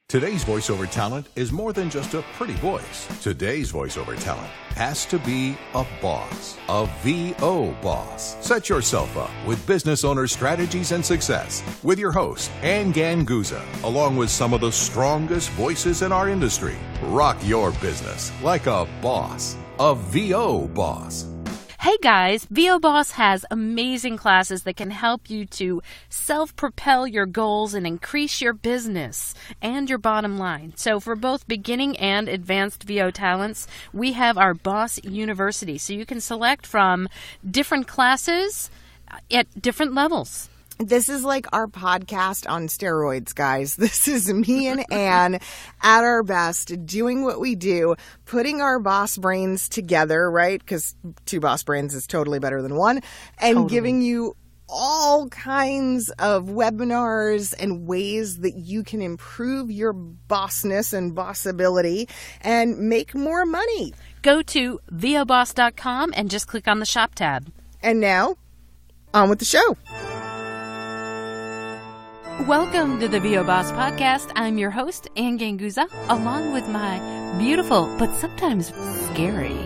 Today's voiceover talent is more than just a pretty voice. Today's voiceover talent has to be a boss, a VOBoss. Set yourself up with business owner strategies and success with your host, Anne Ganguzza, along with some of the strongest voices in our industry. Rock your business like a boss, a VOBoss. Hey guys, VOBoss has amazing classes that can help you to self-propel your goals and increase your business and your bottom line. So for both beginning and advanced VO talents, we have our Boss University. So you can select from different classes at different levels. This is like our podcast on steroids, guys. This is me and Anne at our best, doing what we do, putting our boss brains together, right? Because two boss brains is totally better than one. And giving you all kinds of webinars and ways that you can improve your bossness and bossability and make more money. Go to VOBoss.com and just click on the shop tab. And now, on with the show. Welcome to the VOBoss podcast. I'm your host, Anne Ganguzza, along with my beautiful but sometimes scary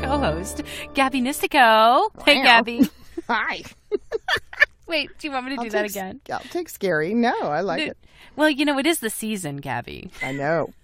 co-host, Gabby Nistico. Wow. Hey, Gabby. Hi. Wait, do you want me to do that again? I'll take scary. No, I like it. Well, you know, it is the season, Gabby. I know.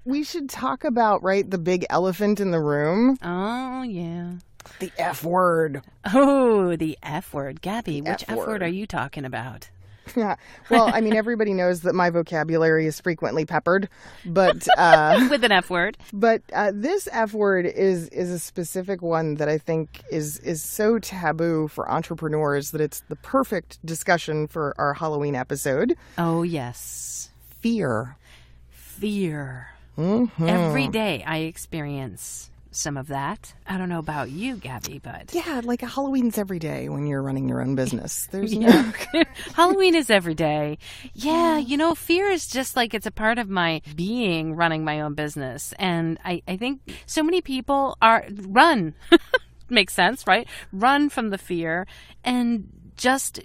We should talk about, right, the big elephant in the room. Oh, yeah. The F word. Oh, the F word. Gabby, which F F-word. word are you talking about? Yeah. Well, I mean, everybody knows that my vocabulary is frequently peppered, but With an F word. But this F word is a specific one that I think is so taboo for entrepreneurs that it's the perfect discussion for our Halloween episode. Oh, yes. Fear. Fear. Mm-hmm. Every day I experience some of that. I don't know about you, Gabby, but... Yeah, like Halloween's every day when you're running your own business. There's no... Halloween is every day. Yeah, you know, fear is just like it's a part of my being running my own business. And I think so many people run. Makes sense, right? Run from the fear and just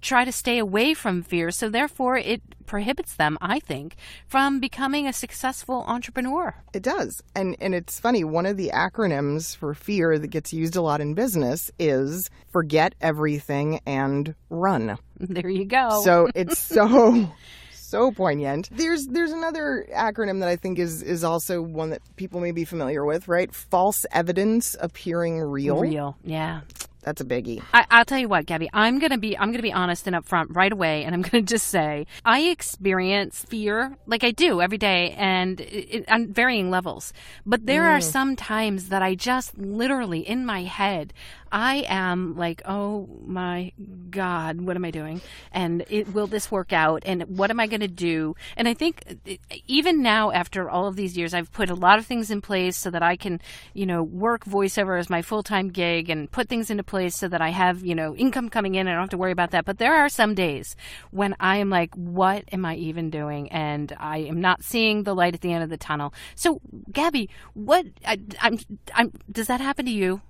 try to stay away from fear. So therefore, it prohibits them, I think, from becoming a successful entrepreneur. It does. And it's funny, one of the acronyms for fear that gets used a lot in business is forget everything and run. There you go. So it's so poignant. There's another acronym that I think is also one that people may be familiar with, right? False evidence appearing real. Real, yeah. That's a biggie. I'll tell you what, Gabby, I'm gonna be honest and upfront right away, and I'm gonna just say I experience fear like I do every day, and on varying levels. But there are some times that I just literally in my head, I am like, oh my God, what am I doing? And will this work out? And what am I gonna do? And I think even now, after all of these years, I've put a lot of things in place so that I can, work voiceover as my full-time gig and put things into place so that I have, income coming in and I don't have to worry about that. But there are some days when I am like, what am I even doing? And I am not seeing the light at the end of the tunnel. So, Gabby, does that happen to you?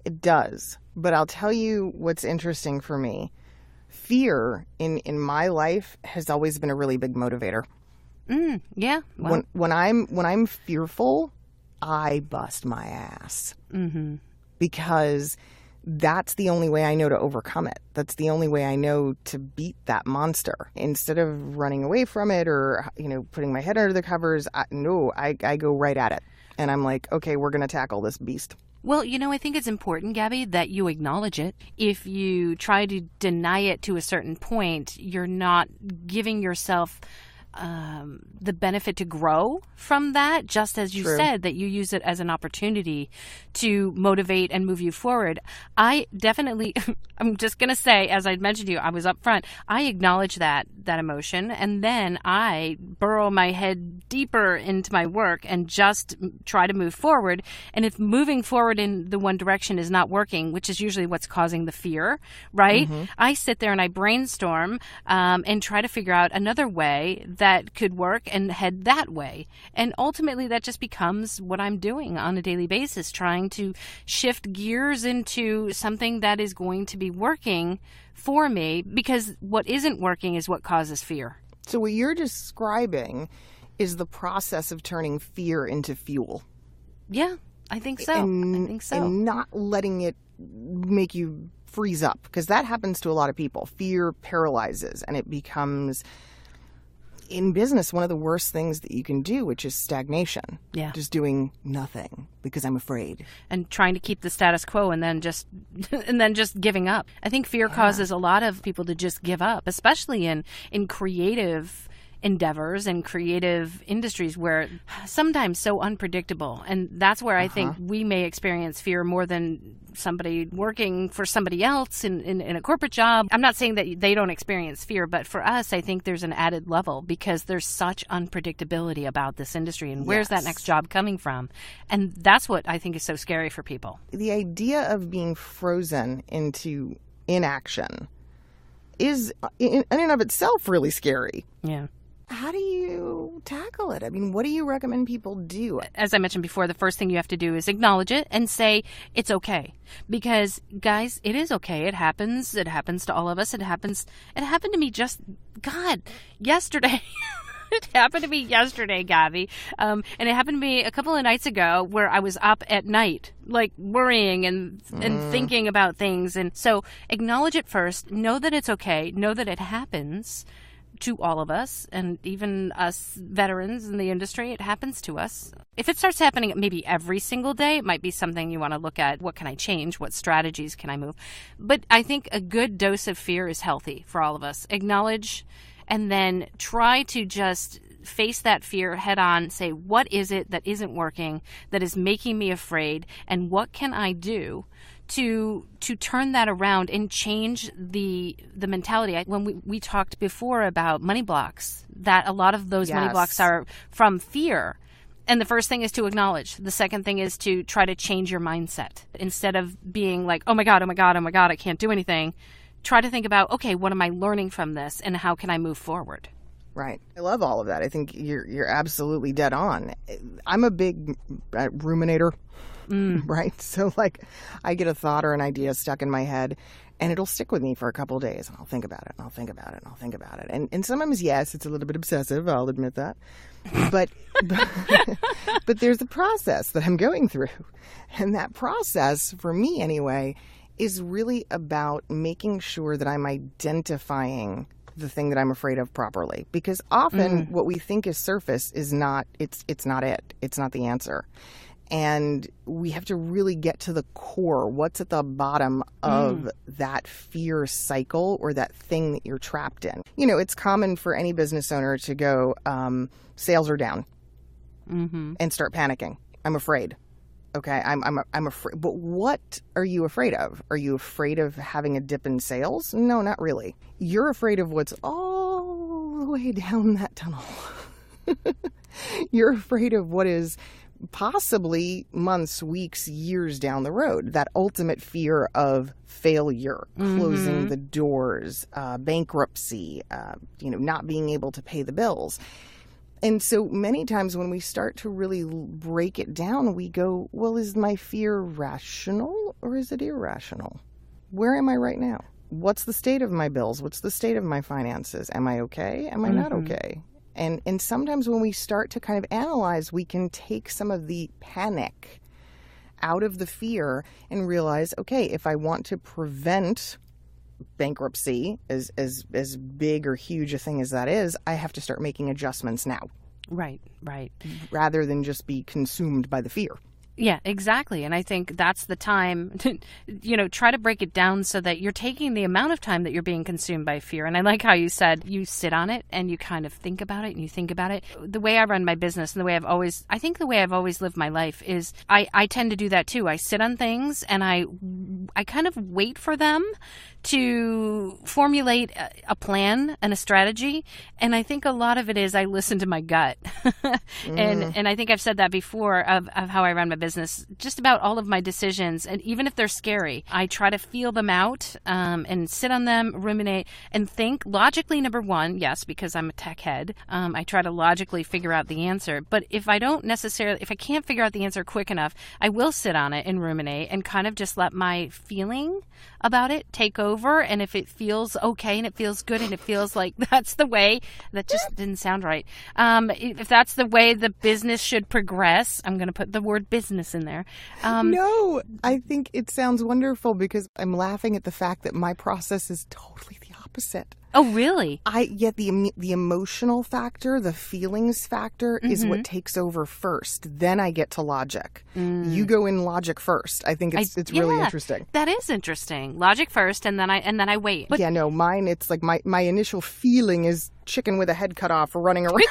It does. But I'll tell you what's interesting for me. Fear in my life has always been a really big motivator. Yeah. Well. When I'm fearful, I bust my ass. Mm-hmm. Because that's the only way I know to overcome it. That's the only way I know to beat that monster. Instead of running away from it or, putting my head under the covers, I go right at it. And I'm like, okay, we're going to tackle this beast. Well, I think it's important, Gabby, that you acknowledge it. If you try to deny it to a certain point, you're not giving yourself the benefit to grow from that, just as you said, that you use it as an opportunity to motivate and move you forward. I definitely, I'm just going to say, as I mentioned to you, I was up front, I acknowledge that emotion, and then I burrow my head deeper into my work and just try to move forward. And if moving forward in the one direction is not working, which is usually what's causing the fear, right? Mm-hmm. I sit there and I brainstorm and try to figure out another way that could work and head that way. And ultimately that just becomes what I'm doing on a daily basis, trying to shift gears into something that is going to be working for me, because what isn't working is what causes fear. So what you're describing is the process of turning fear into fuel. Yeah, I think so. And not letting it make you freeze up, because that happens to a lot of people. Fear paralyzes, and it becomes, in business, one of the worst things that you can do, which is stagnation. Yeah. Just doing nothing because I'm afraid. And trying to keep the status quo and then just giving up. I think fear causes a lot of people to just give up, especially in creative endeavors and creative industries where sometimes so unpredictable. And that's where I think we may experience fear more than somebody working for somebody else in a corporate job. I'm not saying that they don't experience fear, but for us, I think there's an added level because there's such unpredictability about this industry and where's that next job coming from? And that's what I think is so scary for people. The idea of being frozen into inaction is in and of itself really scary. Yeah. How do you tackle it? I mean, what do you recommend people do? As I mentioned before, the first thing you have to do is acknowledge it and say it's okay. Because, guys, it is okay. It happens. It happens to all of us. It happened to me yesterday. It happened to me yesterday, Gabby. And it happened to me a couple of nights ago where I was up at night, like worrying and thinking about things. And so acknowledge it first. Know that it's okay. Know that it happens to all of us, and even us veterans in the industry, it happens to us. If it starts happening maybe every single day, it might be something you want to look at. What can I change? What strategies can I move? But I think a good dose of fear is healthy for all of us. Acknowledge and then try to just face that fear head on. Say, what is it that isn't working, that is making me afraid, and what can I do to turn that around and change the mentality? When we talked before about money blocks, that a lot of those money blocks are from fear. And the first thing is to acknowledge. The second thing is to try to change your mindset. Instead of being like, oh my God, I can't do anything. Try to think about, okay, what am I learning from this and how can I move forward? Right. I love all of that. I think you're absolutely dead on. I'm a big ruminator. Right? So like I get a thought or an idea stuck in my head and it'll stick with me for a couple of days and I'll think about it and I'll think about it and I'll think about it. And sometimes, yes, it's a little bit obsessive. I'll admit that. But there's a process that I'm going through. And that process, for me anyway, is really about making sure that I'm identifying the thing that I'm afraid of properly. Because often what we think is surface is not, it's not it. It's not the answer. And we have to really get to the core. What's at the bottom of that fear cycle or that thing that you're trapped in? You know, it's common for any business owner to go, sales are down and start panicking. I'm afraid. Okay, I'm afraid. But what are you afraid of? Are you afraid of having a dip in sales? No, not really. You're afraid of what's all the way down that tunnel. You're afraid of what is possibly months, weeks, years down the road. That ultimate fear of failure, closing the doors, bankruptcy, not being able to pay the bills. And so many times when we start to really break it down, we go, well, is my fear rational or is it irrational? Where am I right now? What's the state of my bills? What's the state of my finances? Am I okay? Am I not okay? And sometimes when we start to kind of analyze, we can take some of the panic out of the fear and realize, okay, if I want to prevent bankruptcy, as big or huge a thing as that is, I have to start making adjustments now. Right. Rather than just be consumed by the fear. Yeah, exactly. And I think that's the time to, try to break it down so that you're taking the amount of time that you're being consumed by fear. And I like how you said you sit on it and you kind of think about it and you think about it. The way I run my business and the way I've always lived my life is I tend to do that too. I sit on things and I kind of wait for them to formulate a plan and a strategy. And I think a lot of it is I listen to my gut. And I think I've said that before of how I run my business. business, just about all of my decisions, and even if they're scary, I try to feel them out and sit on them, ruminate, and think logically. Number one, yes, because I'm a tech head, I try to logically figure out the answer. But if I can't figure out the answer quick enough, I will sit on it and ruminate and kind of just let my feeling about it take over. And if it feels okay and it feels good and it feels like that's the way, that just didn't sound right. If that's the way the business should progress, I'm going to put the word business in there. No, I think it sounds wonderful because I'm laughing at the fact that my process is totally the opposite. Oh, really? I get the emotional factor, the feelings factor is what takes over first. Then I get to logic. You go in logic first. I think it's really interesting. That is interesting. Logic first, and then I wait. But yeah, no, mine, it's like my initial feeling is chicken with a head cut off running around.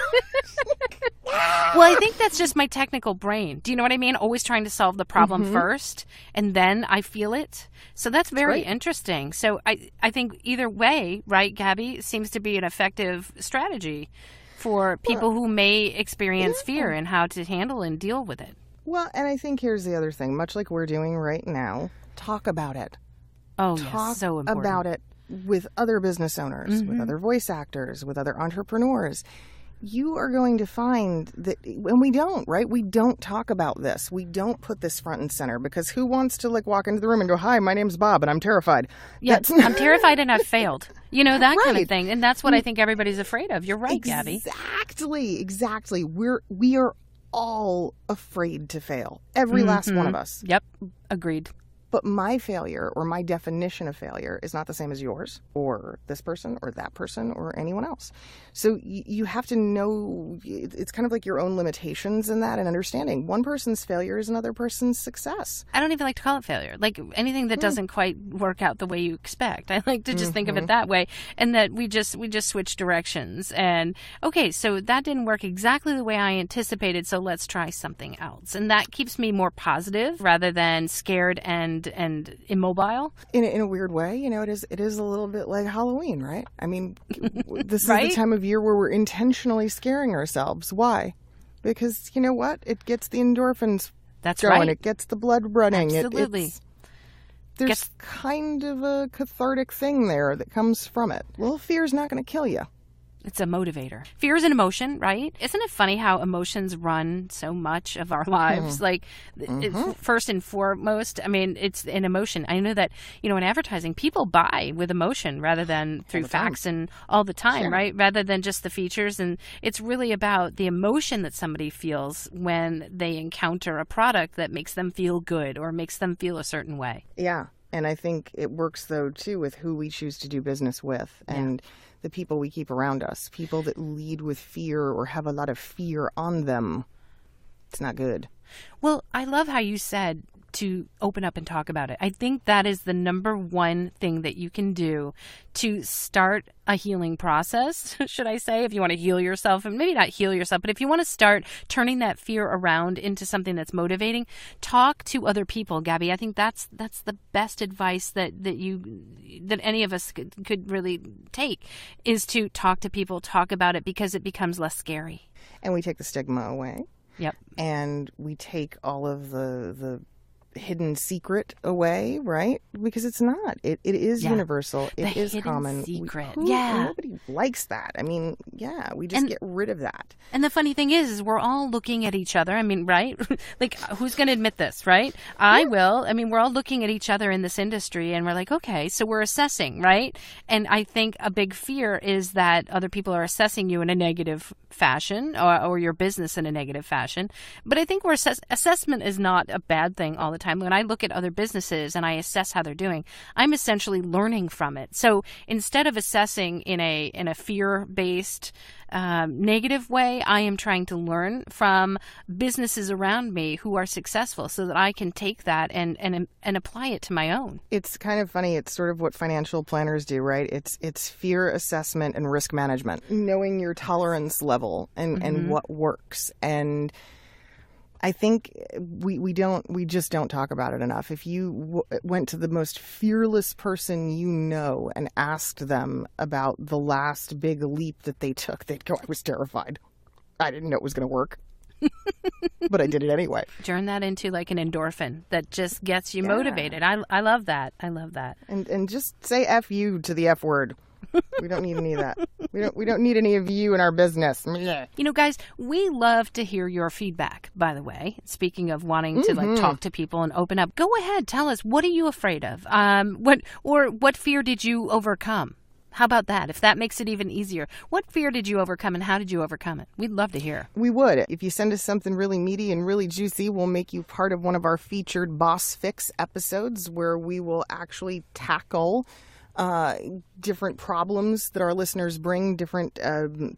Well, I think that's just my technical brain. Do you know what I mean? Always trying to solve the problem first, and then I feel it. So that's very interesting. So I think either way, right, Gabby, seems to be an effective strategy for people who may experience fear and how to handle and deal with it. Well, and I think here's the other thing. Much like we're doing right now, talk about it. Oh, yes, so important. Talk about it with other business owners, with other voice actors, with other entrepreneurs. You are going to find that, and we don't, right? We don't talk about this. We don't put this front and center because who wants to like walk into the room and go, "Hi, my name's Bob and I'm terrified." Yeah, I'm terrified and I've failed. You know, that kind of thing. And that's what I think everybody's afraid of. You're right, Gabby. Exactly. We are all afraid to fail. Every last one of us. Yep. Agreed. But my failure or my definition of failure is not the same as yours or this person or that person or anyone else. So you have to know, it's kind of like your own limitations in that and understanding. One person's failure is another person's success. I don't even like to call it failure. Like anything that doesn't quite work out the way you expect. I like to just think of it that way, and that we just switch directions. And okay, so that didn't work exactly the way I anticipated, so let's try something else. And that keeps me more positive rather than scared and immobile. In a weird way, you know, it is a little bit like Halloween, right? I mean, this is the time of year where we're intentionally scaring ourselves. Why? Because you know what? It gets the endorphins going. Right. It gets the blood running. Absolutely. There's kind of a cathartic thing there that comes from it. Well, fear's not going to kill you. It's a motivator. Fear is an emotion, right? Isn't it funny how emotions run so much of our lives? Like, first and foremost, I mean, it's an emotion. I know that, you know, in advertising, people buy with emotion rather than through facts and all the time, right? Rather than just the features. And it's really about the emotion that somebody feels when they encounter a product that makes them feel good or makes them feel a certain way. Yeah. And I think it works, though, too, with who we choose to do business with and the people we keep around us. People that lead with fear or have a lot of fear on them. It's not good. Well, I love how you said to open up and talk about it. I think that is the number one thing that you can do to start a healing process, should I say, if you want to heal yourself, and maybe not heal yourself, but if you want to start turning that fear around into something that's motivating, talk to other people, Gabby. I think that's the best advice that any of us could really take, is to talk to people, talk about it, because it becomes less scary. And we take the stigma away. Yep. And we take all of the hidden secret away, right? Because it's not. It is universal. It is common. Secret. Nobody likes that. I mean, we just get rid of that. And the funny thing is we're all looking at each other. I mean, right? Like, who's going to admit this, right? I will. I mean, we're all looking at each other in this industry and we're like, okay, so we're assessing, right? And I think a big fear is that other people are assessing you in a negative fashion or your business in a negative fashion. But I think assessment is not a bad thing all the time. When I look at other businesses and I assess how they're doing, I'm essentially learning from it. So instead of assessing in a fear-based negative way, I am trying to learn from businesses around me who are successful so that I can take that and apply it to my own. It's kind of funny. It's sort of what financial planners do, right? It's fear assessment and risk management, knowing your tolerance level and what works. And I think we just don't talk about it enough. If you went to the most fearless person you know and asked them about the last big leap that they took, they'd go, "I was terrified. I didn't know it was going to work." But I did it anyway. Turn that into like an endorphin that just gets you motivated. I love that. I love that. And just say F you to the F word. We don't need any of that. We don't need any of you in our business. You know, guys, we love to hear your feedback, by the way. Speaking of wanting to like talk to people and open up, go ahead, tell us, what are you afraid of? What fear did you overcome? How about that? If that makes it even easier. What fear did you overcome and how did you overcome it? We'd love to hear. We would. If you send us something really meaty and really juicy, we'll make you part of one of our featured Boss Fix episodes where we will actually tackle different problems that our listeners bring, different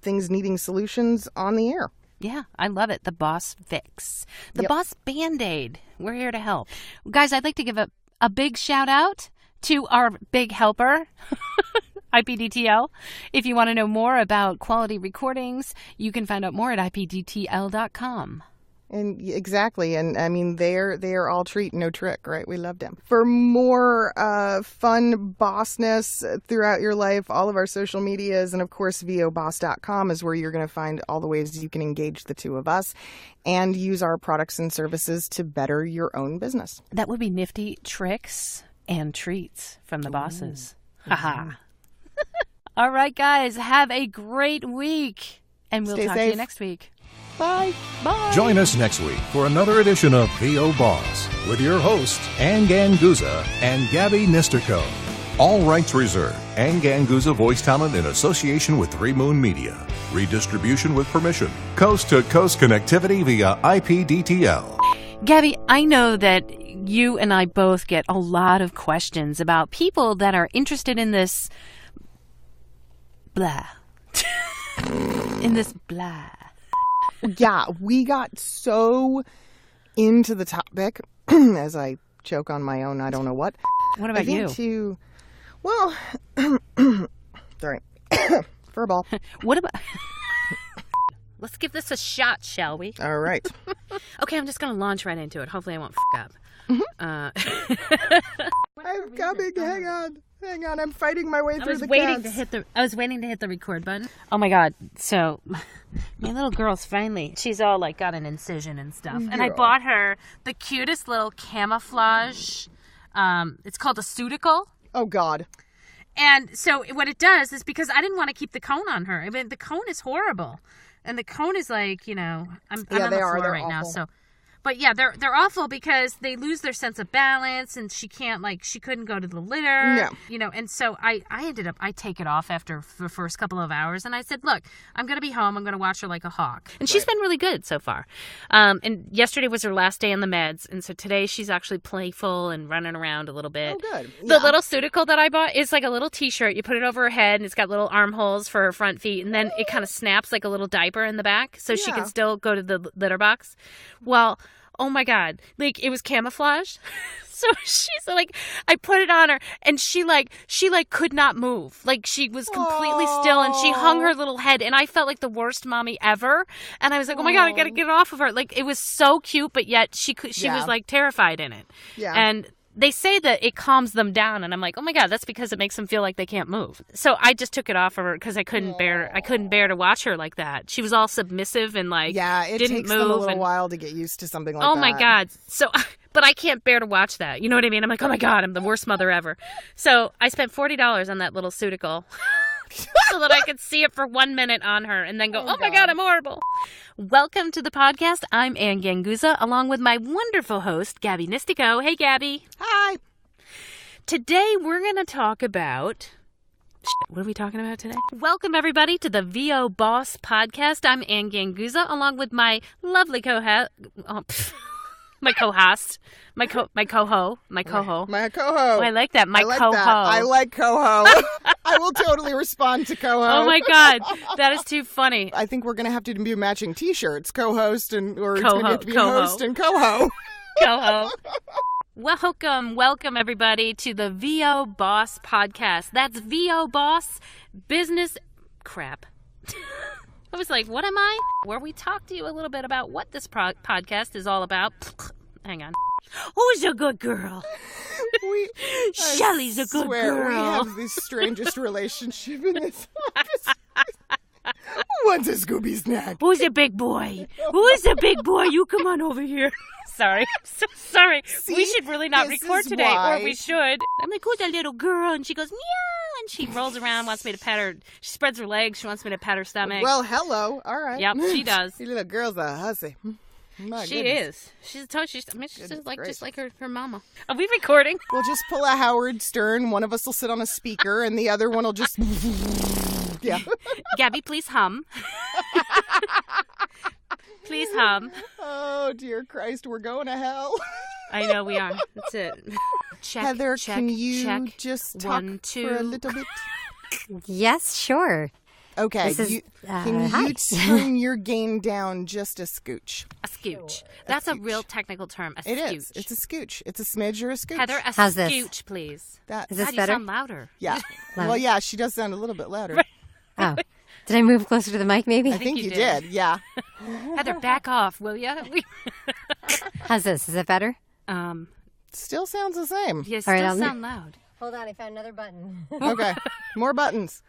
things needing solutions on the air. Yeah, I love it. The Boss Fix. The Boss Band-Aid. We're here to help. Guys, I'd like to give a big shout out to our big helper, IPDTL. If you want to know more about quality recordings, you can find out more at ipdtl.com. And exactly. And I mean, they are all treat, no trick, right? We love them. For more fun bossness throughout your life, all of our social medias, and of course, VOBoss.com is where you're going to find all the ways you can engage the two of us and use our products and services to better your own business. That would be nifty tricks and treats from the bosses. Haha. All right, guys, have a great week. And we'll talk to you next week. Bye. Bye. Join us next week for another edition of VOBoss with your hosts, Anne Ganguzza and Gabby Nistico. All rights reserved. Anne Ganguzza voice talent in association with 3 Moon Media. Redistribution with permission. Coast-to-coast connectivity via IPDTL. Gabby, I know that you and I both get a lot of questions about people that are interested in this blah. In this blah. Yeah, we got so into the topic, as I choke on my own, I don't know what. What about you? Well, sorry, furball. What about... Let's give this a shot, shall we? All right. Okay, I'm just going to launch right into it. Hopefully I won't up. I'm coming. Hang on. I'm fighting my way through the cats. I was waiting to hit the record button. Oh my God. So my little girl's she's all like got an incision and stuff. And I bought her the cutest little camouflage. It's called a suiticle. Oh God. And so what it does is, because I didn't want to keep the cone on her. I mean, the cone is horrible. And the cone is like, I'm on the floor right now. So, but yeah, they're awful because they lose their sense of balance, and she couldn't go to the litter. No. And so I take it off after the first couple of hours, and I said, look, I'm going to be home. I'm going to watch her like a hawk. And she's been really good so far. And yesterday was her last day on the meds, and so today she's actually playful and running around a little bit. Oh, good. The little suiticle that I bought is like a little t-shirt. You put it over her head, and it's got little armholes for her front feet, and then it kind of snaps like a little diaper in the back, so she can still go to the litter box. Well, oh my God, like it was camouflage. So she's like, I put it on her, and she could not move. Like she was completely still, and she hung her little head, and I felt like the worst mommy ever. And I was like, oh my God, I gotta get it off of her. Like it was so cute, but yet she was like terrified in it. Yeah. And they say that it calms them down, and I'm like, oh my God, that's because it makes them feel like they can't move. So I just took it off of her because I couldn't bear to watch her like that. She was all submissive and like it didn't takes move. Them a little while to get used to something like that. Oh my God. So, but I can't bear to watch that. You know what I mean? I'm like, oh my God, I'm the worst mother ever. So I spent $40 on that little suiticle. So that I could see it for 1 minute on her and then go, oh my God, I'm horrible. Welcome to the podcast. I'm Anne Ganguzza, along with my wonderful host, Gabby Nistico. Hey, Gabby. Hi. Today, we're going to talk about... What are we talking about today? Welcome, everybody, to the VOBoss podcast. I'm Anne Ganguzza, along with my lovely co-host... My co-host. My coho. Oh, I like that. My coho. I like coho. I will totally respond to coho. Oh my God, that is too funny. I think we're gonna have to do matching T-shirts, co-host or it's coho, gonna have to be host and coho. Coho. Welcome everybody to the VOBoss podcast. That's VOBoss business crap. I was like, what am I? Where we talk to you a little bit about what this podcast is all about. Hang on. Who's a good girl? Shelly's a good girl. We have the strangest relationship in this office. wants a Scooby snack? Who's the big boy? Who is the big boy? You come on over here. Sorry. I'm so sorry. See, we should really not this record is today, why- or we should. I'm like, who's that little girl? And she goes, meow. And she rolls around, wants me to pat her. She spreads her legs. She wants me to pat her stomach. Well, hello. All right. Yep, she does. Your little girl's a hussy. My She goodness. is. She's a total. She's Goodness like just gracious. like her mama. Are we recording? We'll just pull a Howard Stern. One of us will sit on a speaker, and the other one will just. Yeah. Gabby, please hum. Please hum. Oh, dear Christ, we're going to hell. I know we are. That's it. Check. Heather, check, can you check. just talk 1, 2. for a little bit? Yes, sure. Okay. This is, Can hi. you turn your gain down just a scooch? A scooch. That's a real technical term. A It scooch. is. It's a scooch. It's a smidge or a scooch. Heather, a How's this? scooch, please. That, Is this God, you better? sound louder. yeah. Well, yeah, she does sound a little bit louder. Oh. Did I move closer to the mic, maybe? I think you you did. did. Yeah. Heather, back off, will ya? How's this? Is it better? Still sounds the same. You All still right, I'll- sound loud. Hold on, I found another button. Okay. More buttons.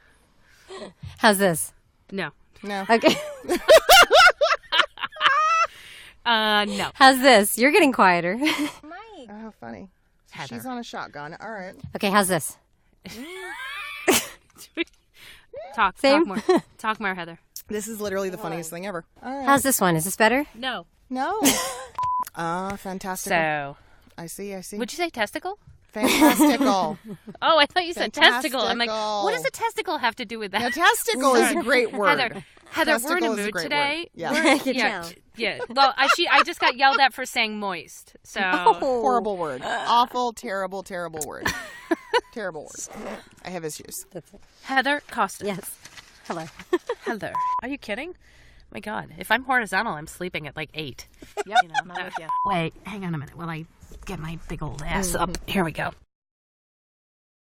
How's this? No. No. Okay. No. How's this? You're getting quieter. Oh, funny. Heather. She's on a shotgun. All right. Okay, how's this? Talk Same? more. Talk more, Heather. This is literally the funniest thing ever. All right. How's this one? Is this better? No. No. Fantastic. So, I see. would you say testicle? Fantastical. Oh, I thought you said testicle. I'm like, Fantastical. what does a testicle have to do with that? Now, testicle is a great word. Heather, we're in a Testicle is a mood great today. word. Yeah. We're- I can yeah, tell. yeah. Well, I just got yelled at for saying moist. So Horrible word. Awful, terrible, terrible word. Terrible word. I have issues. That's it. Heather Costa. Yes. Hello. Heather, are you kidding? My God, if I'm horizontal, I'm sleeping at like 8. Yep, I'm with you. Wait, hang on a minute while I get my big old ass up. Here we go.